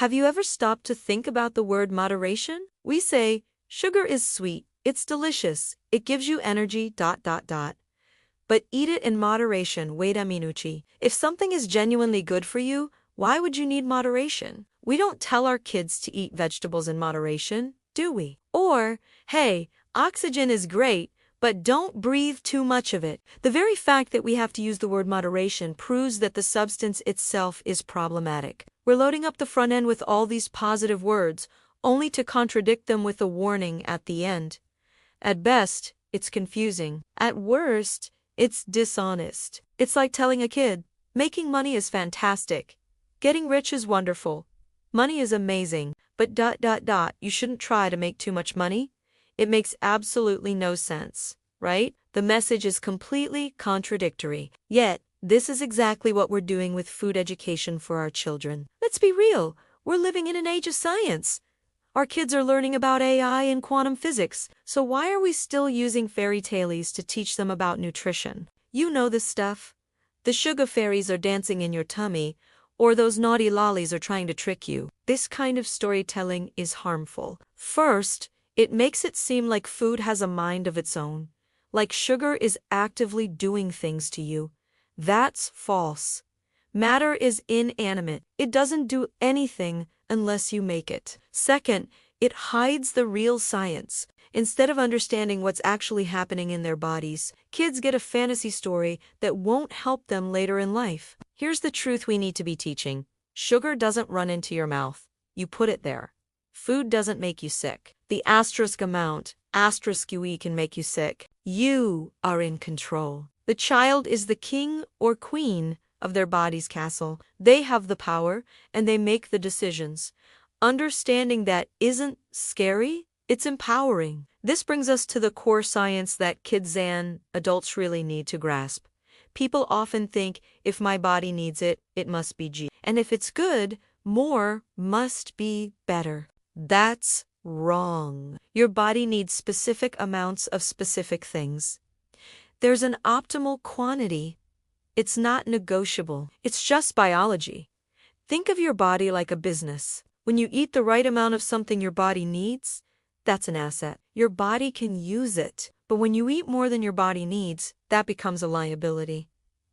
Have you ever stopped to think about the word moderation? We say, sugar is sweet, it's delicious, it gives you energy, But eat it in moderation, wait a minucci. If something is genuinely good for you, why would you need moderation? We don't tell our kids to eat vegetables in moderation, do we? Or, hey, oxygen is great, but don't breathe too much of it. The very fact that we have to use the word moderation proves that the substance itself is problematic. We're loading up the front end with all these positive words, only to contradict them with a warning at the end. At best, it's confusing. At worst, it's dishonest. It's like telling a kid, making money is fantastic. Getting rich is wonderful. Money is amazing, but you shouldn't try to make too much money. It makes absolutely no sense, right? The message is completely contradictory. Yet, this is exactly what we're doing with food education for our children. Let's be real, we're living in an age of science. Our kids are learning about AI and quantum physics, so why are we still using fairy tales to teach them about nutrition? You know this stuff. The sugar fairies are dancing in your tummy, or those naughty lollies are trying to trick you. This kind of storytelling is harmful. First, it makes it seem like food has a mind of its own, like sugar is actively doing things to you. That's false. Matter is inanimate. It doesn't do anything unless you make it. Second, it hides the real science. Instead of understanding what's actually happening in their bodies, kids get a fantasy story that won't help them later in life. Here's the truth we need to be teaching. Sugar doesn't run into your mouth. You put it there. Food doesn't make you sick. The asterisk amount, *UE, can make you sick. You are in control. The child is the king or queen of their body's castle. They have the power, and they make the decisions. Understanding that isn't scary, it's empowering. This brings us to the core science that kids and adults really need to grasp. People often think, if my body needs it, it must be G. And if it's good, more must be better. That's wrong. Your body needs specific amounts of specific things. There's an optimal quantity. It's not negotiable. It's just biology. Think of your body like a business. When you eat the right amount of something your body needs, that's an asset. Your body can use it. But when you eat more than your body needs, that becomes a liability.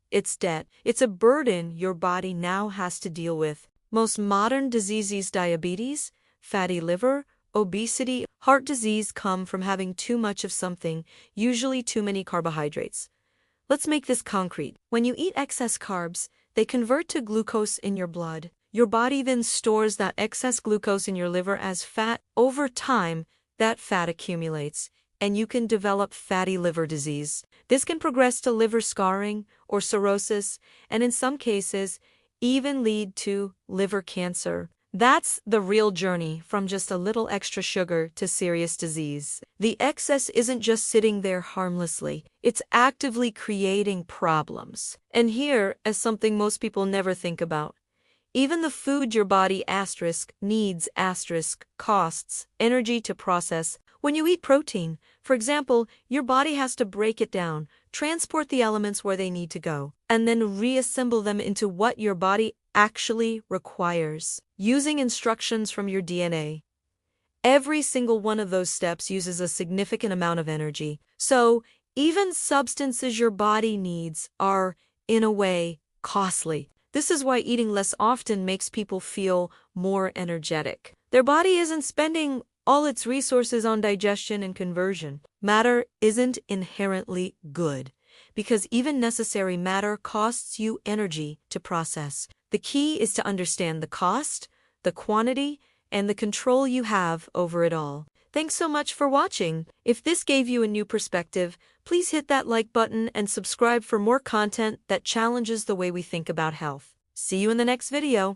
It's debt. It's a burden your body now has to deal with. Most modern diseases, diabetes, fatty liver, obesity, heart disease, come from having too much of something, usually too many carbohydrates. Let's make this concrete. When you eat excess carbs, they convert to glucose in your blood. Your body then stores that excess glucose in your liver as fat. Over time, that fat accumulates, and you can develop fatty liver disease. This can progress to liver scarring or cirrhosis, and in some cases, even lead to liver cancer. That's the real journey from just a little extra sugar to serious disease. The excess isn't just sitting there harmlessly, it's actively creating problems. And here is something most people never think about. Even the food your body needs costs energy to process. When you eat protein, for example, your body has to break it down, transport the elements where they need to go, and then reassemble them into what your body actually requires, using instructions from your DNA. Every single one of those steps uses a significant amount of energy. So, even substances your body needs are, in a way, costly. This is why eating less often makes people feel more energetic. Their body isn't spending all its resources on digestion and conversion. Matter isn't inherently good, because even necessary matter costs you energy to process. The key is to understand the cost, the quantity, and the control you have over it all. Thanks so much for watching. If this gave you a new perspective, please hit that like button and subscribe for more content that challenges the way we think about health. See you in the next video.